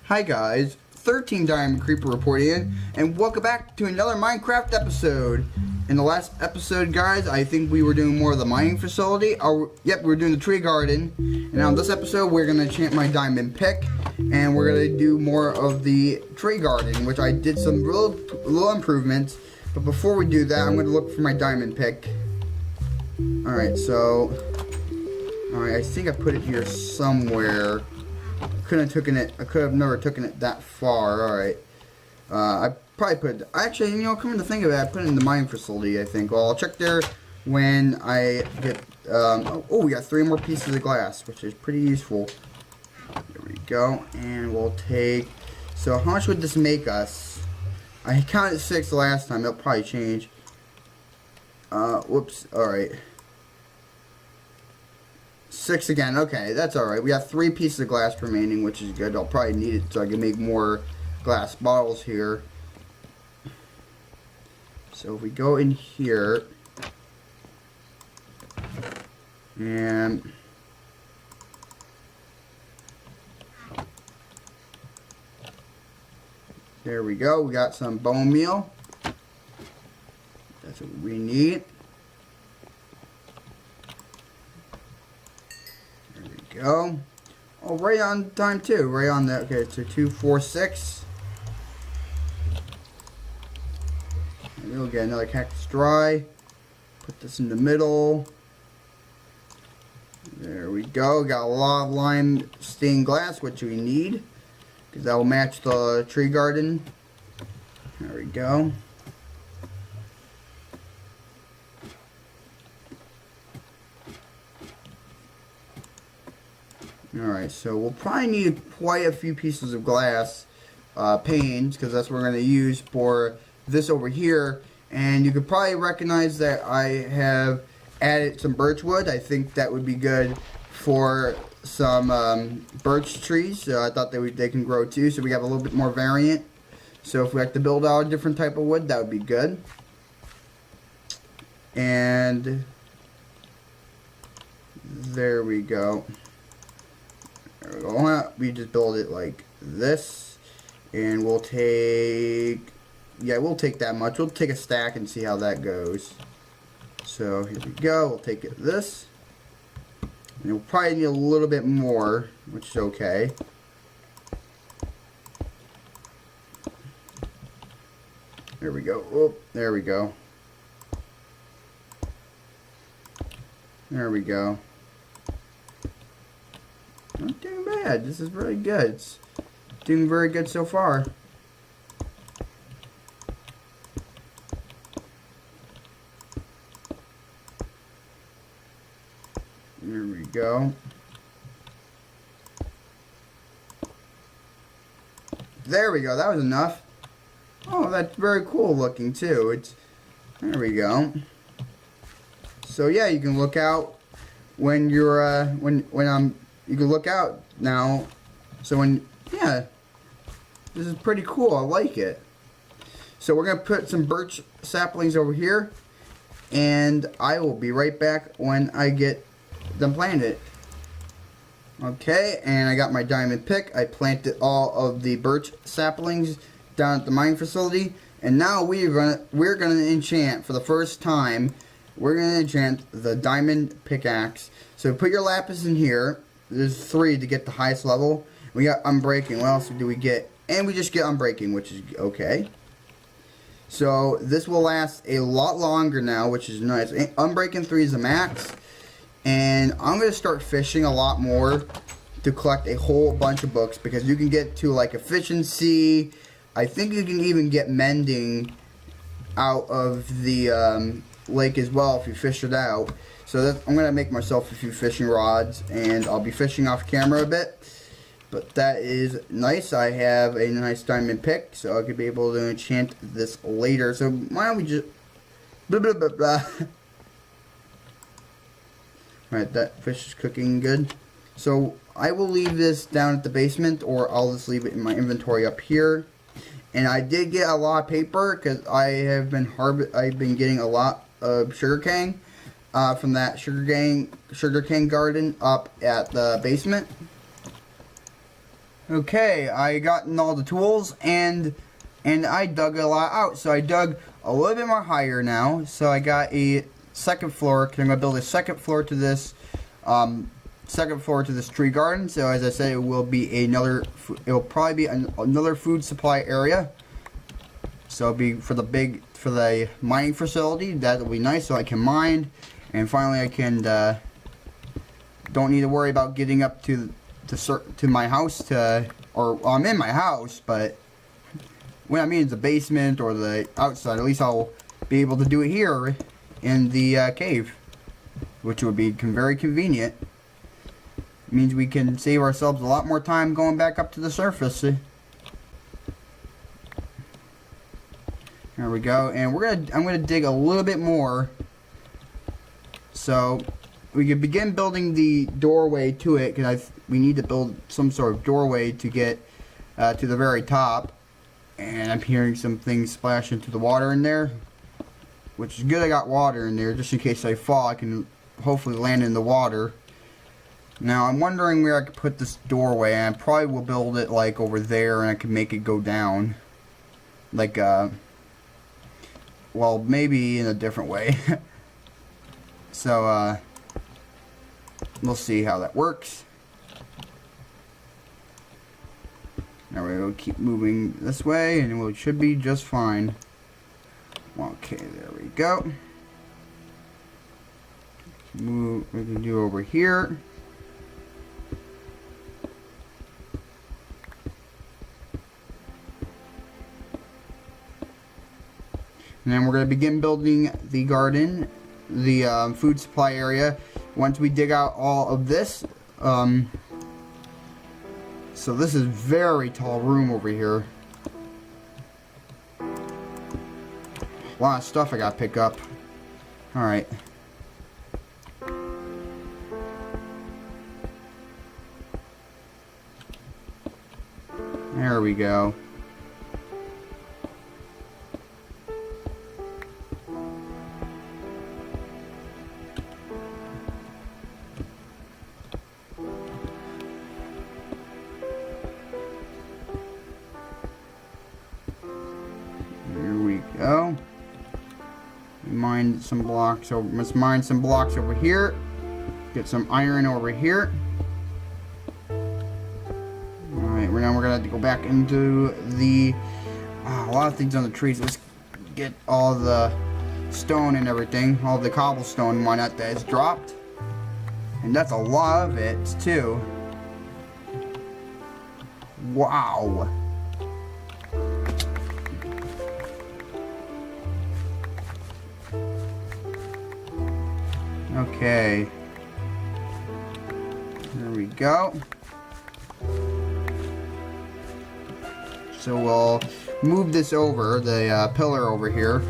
Hi guys, 13 Diamond Creeper reporting in, and welcome back to another Minecraft episode. In the last episode, guys, I think we were doing more of the mining facility. Yep, we were doing the tree garden. And on this episode, we're going to enchant my diamond pick, and we're going to do more of the tree garden, which I did some little improvements. But before we do that, I'm going to look for my diamond pick. Alright, I think I put it here somewhere. I could have never taken it that far. Alright. I probably put it, actually, coming to think of it, I put it in the mining facility, I think. Well, I'll check there when I get, we got 3 more pieces of glass, which is pretty useful. There we go. And we'll take, so how much would this make us? I counted 6 last time, it'll probably change. Whoops, alright. 6 again, okay, that's alright. We have 3 pieces of glass remaining, which is good. I'll probably need it so I can make more glass bottles here. So if we go in here, and there we go, we got some bone meal. That's what we need. Go. Oh, right on time too. Right on the, okay, so 2, 4, 6. And we'll get another cactus dry. Put this in the middle. There we go. Got a lot of lime stained glass, which we need, because that will match the tree garden. There we go. Alright, so we'll probably need quite a few pieces of glass panes, because that's what we're going to use for this over here. And you could probably recognize that I have added some birch wood. I think that would be good for some birch trees. So I thought they can grow too, so we have a little bit more variant. So if we have to build out a different type of wood, that would be good. And there we go. There we go. We just build it like this, and we'll take, we'll take that much. We'll take a stack and see how that goes. So here we go. We'll take it this, and we'll probably need a little bit more, which is okay. There we go. Oh, there we go. There we go. Not too bad. This is really good. It's doing very good so far. There we go. There we go. That was enough. Oh, that's very cool looking too. There we go. So yeah, you can look out when you're you can look out now. So this is pretty cool. I like it. So we're going to put some birch saplings over here, and I will be right back when I get them planted. Okay, and I got my diamond pick. I planted all of the birch saplings down at the mining facility, and now we're gonna enchant for the first time. We're gonna enchant the diamond pickaxe. So put your lapis in here. There's 3 to get the highest level. We got unbreaking. What else do we get? And we just get unbreaking, which is okay. So this will last a lot longer now, which is nice. Unbreaking 3 is the max. And I'm going to start fishing a lot more to collect a whole bunch of books, because you can get to like efficiency. I think you can even get mending out of the lake as well if you fish it out. So I'm going to make myself a few fishing rods, and I'll be fishing off camera a bit. But that is nice. I have a nice diamond pick, so I could be able to enchant this later. So why don't we just blah blah blah blah. Alright, that fish is cooking good. So I will leave this down at the basement, or I'll just leave it in my inventory up here. And I did get a lot of paper, because I've been getting a lot of sugarcane from that sugarcane garden up at the basement. Okay, I gotten all the tools and I dug a lot out. So I dug a little bit more higher now. So I got a second floor. I'm gonna build a second floor to this tree garden. So as I said, it will be another. It will probably be another food supply area. So it'll be for the mining facility. That'll be nice. So I can mine, and finally I can don't need to worry about getting up to my house or I'm in my house, but when I mean the basement or the outside, at least I'll be able to do it here in the cave, which would be very convenient. It means we can save ourselves a lot more time going back up to the surface. There we go, and I'm gonna dig a little bit more, so we can begin building the doorway to it, because we need to build some sort of doorway to get to the very top. And I'm hearing some things splash into the water in there, which is good. I got water in there just in case I fall. I can hopefully land in the water. Now I'm wondering where I could put this doorway, and I probably will build it like over there, and I can make it go down, like well, maybe in a different way. So we'll see how that works. Now we'll keep moving this way, and it should be just fine. Okay, there we go. Move. We can do over here. And then we're going to begin building the garden, the food supply area. Once we dig out all of this, so this is very tall room over here. A lot of stuff I gotta pick up. Alright. There we go. Go. Mine some blocks over. Let's mine some blocks over here. Get some iron over here. Alright, now we're gonna have to go back into the a lot of things on the trees. Let's get all the stone and everything, all the cobblestone and whatnot that is dropped. And that's a lot of it too. Wow. Okay, there we go. So we'll move this over, the pillar over here,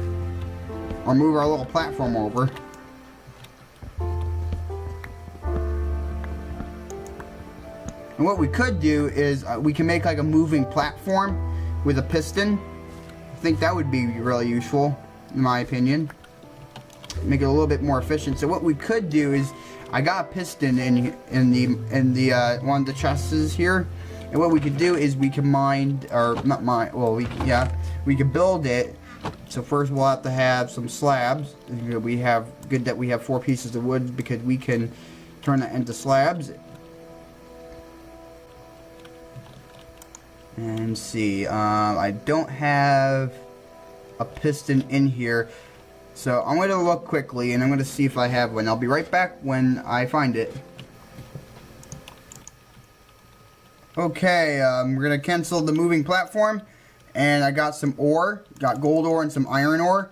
or move our little platform over. And what we could do is we can make like a moving platform with a piston. I think that would be really useful, in my opinion. Make it a little bit more efficient. So what we could do is, I got a piston in the one of the chests here, and what we could do is we can mine, or not mine. Well, we could build it. So first we'll have to have some slabs. We have good that we have 4 pieces of wood, because we can turn that into slabs. And see, I don't have a piston in here. So I'm going to look quickly, and I'm going to see if I have one. I'll be right back when I find it. Okay, we're going to cancel the moving platform, and I got some ore. Got gold ore and some iron ore.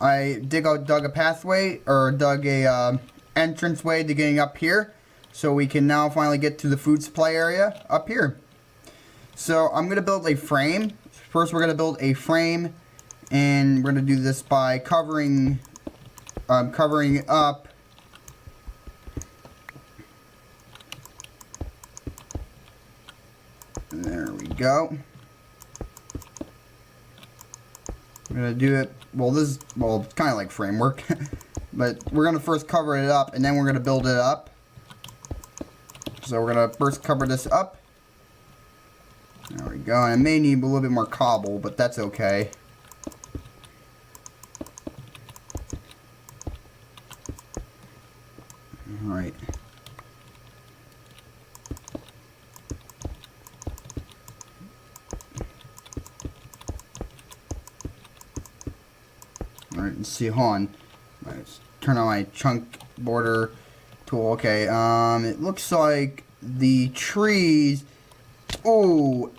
I dug a pathway, or dug a entrance way to getting up here, so we can now finally get to the food supply area up here. So I'm going to build a frame. First we're going to build a frame. And we're going to do this by covering up there we go. We're going to do it, it's kind of like framework, but we're going to first cover it up, and then we're going to build it up. So we're going to first cover this up. There we go. And I may need a little bit more cobble, but that's okay. Alright. Alright, let's see, hold on. Let's turn on my chunk border tool. Okay, it looks like the trees... Oh,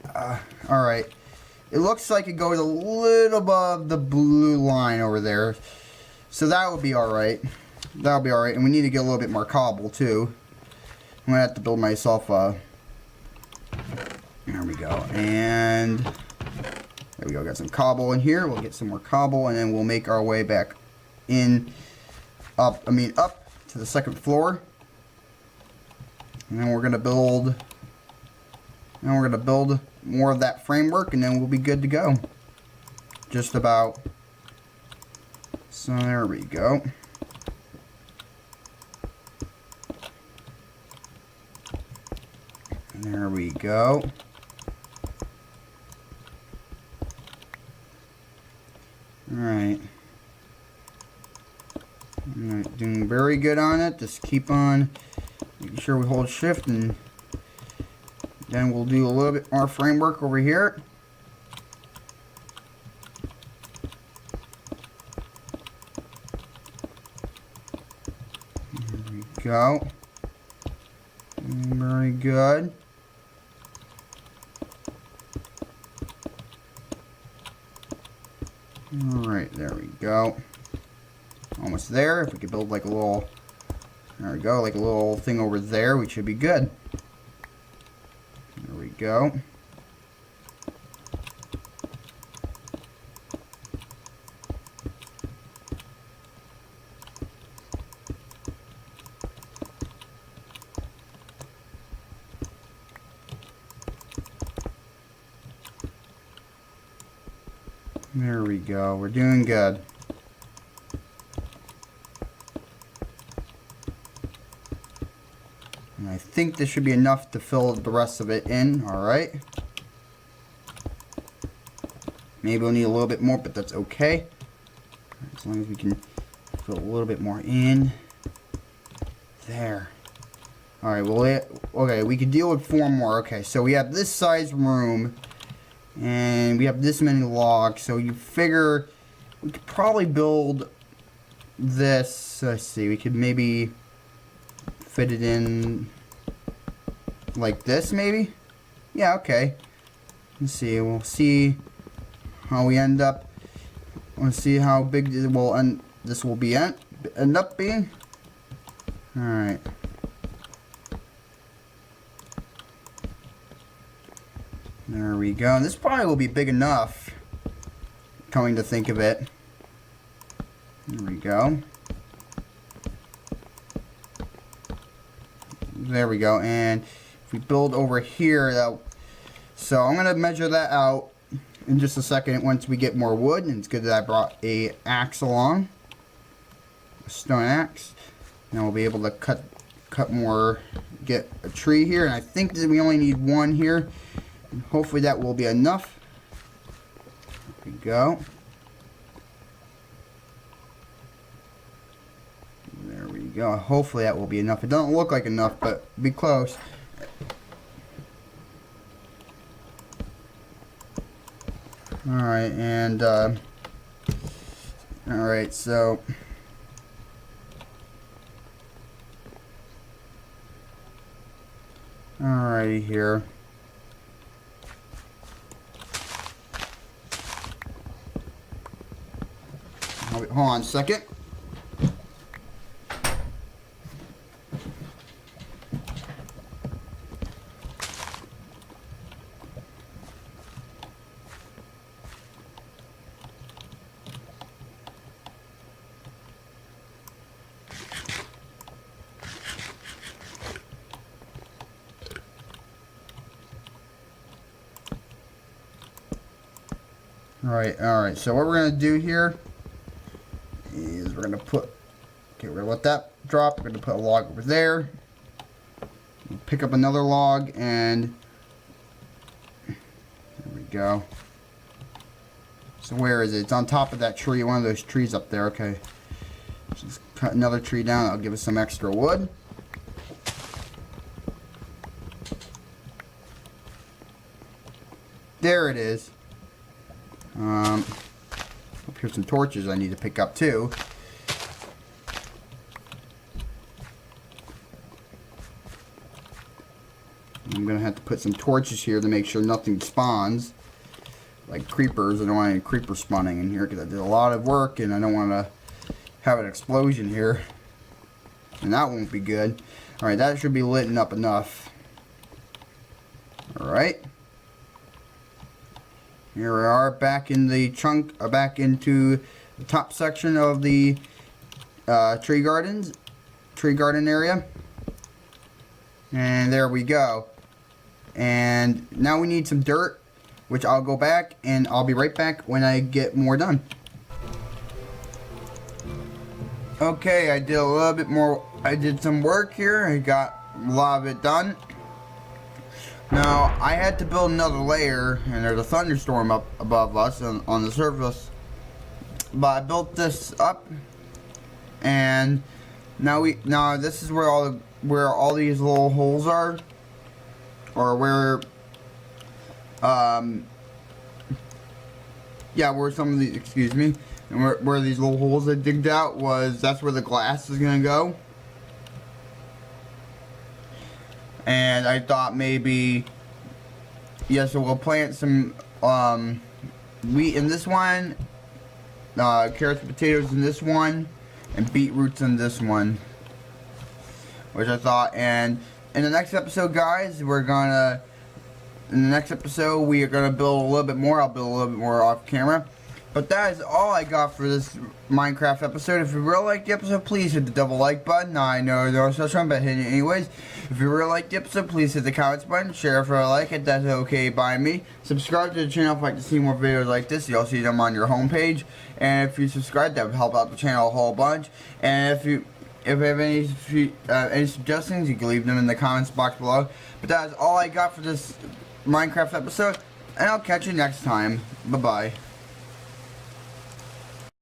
alright. It looks like it goes a little above the blue line over there. So that would be alright. That'll be alright. And we need to get a little bit more cobble, too. I'm going to have to build myself a... There we go. And... There we go. Got some cobble in here. We'll get some more cobble, and then we'll make our way back up to the second floor. And then we're going to build... Now we're going to build more of that framework, and then we'll be good to go. Just about. So there we go. There we go. Alright. Alright, doing very good on it. Just keep on making sure we hold shift, and then we'll do a little bit more framework over here. There we go. Very good. Alright, there we go. Almost there. If we could build like a little, there we go, like a little thing over there, we should be good. There we go. There we go. We're doing good. And I think this should be enough to fill the rest of it in. Alright. Maybe we'll need a little bit more, but that's okay. As long as we can fill a little bit more in. There. Alright, well, okay, we could deal with 4 more. Okay, so we have this size room. And we have this many logs, so you figure we could probably build this. Let's see, we could maybe fit it in like this, maybe? Yeah, okay. Let's see, we'll see how we end up. Let's see how big this will end up being. Alright. There we go. This probably will be big enough, coming to think of it. There we go. There we go. And if we build over here, so I'm going to measure that out in just a second once we get more wood. And it's good that I brought a axe along, a stone axe. Now we'll be able to cut more, get a tree here. And I think that we only need 1 here. And hopefully that will be enough. There we go. There we go. Hopefully that will be enough. It doesn't look like enough, but be close. Alright, and alright, so alrighty here. Hold on a second. Alright, so what we're going to do here is we're going to put, okay, we're going to let that drop. We're going to put a log over there. We'll pick up another log, and go. So where is it? It's on top of that tree, one of those trees up there. Okay. Just cut another tree down. That'll give us some extra wood. There it is. Here's some torches I need to pick up too. I'm gonna have to put some torches here to make sure nothing spawns. Like creepers. I don't want any creepers spawning in here because I did a lot of work and I don't want to have an explosion here. And that won't be good. Alright, that should be lit up enough. Alright. Here we are back in the back into the top section of the tree garden area. And there we go. And now we need some dirt, which I'll go back and I'll be right back when I get more done. Okay, I did a little bit more. I did some work here. I got a lot of it done. Now, I had to build another layer, and there's a thunderstorm up above us on the surface. But I built this up, and now this is where all these little holes are, or where where some of these, excuse me, and where these little holes I digged out that's where the glass is gonna go. And I thought maybe, so we'll plant some wheat in this one, carrots and potatoes in this one, and beetroots in this one. Which I thought, and in the next episode, guys, we are gonna build a little bit more. I'll build a little bit more off camera. But that is all I got for this Minecraft episode. If you really liked the episode, please hit the double like button. I know there's no such one, but hit it anyways. If you really liked the episode, please hit the comments button. Share if you like it. That's okay by me. Subscribe to the channel if you'd like to see more videos like this. You'll see them on your homepage. And if you subscribe, that would help out the channel a whole bunch. And if you have any suggestions, you can leave them in the comments box below. But that is all I got for this Minecraft episode. And I'll catch you next time. Bye-bye.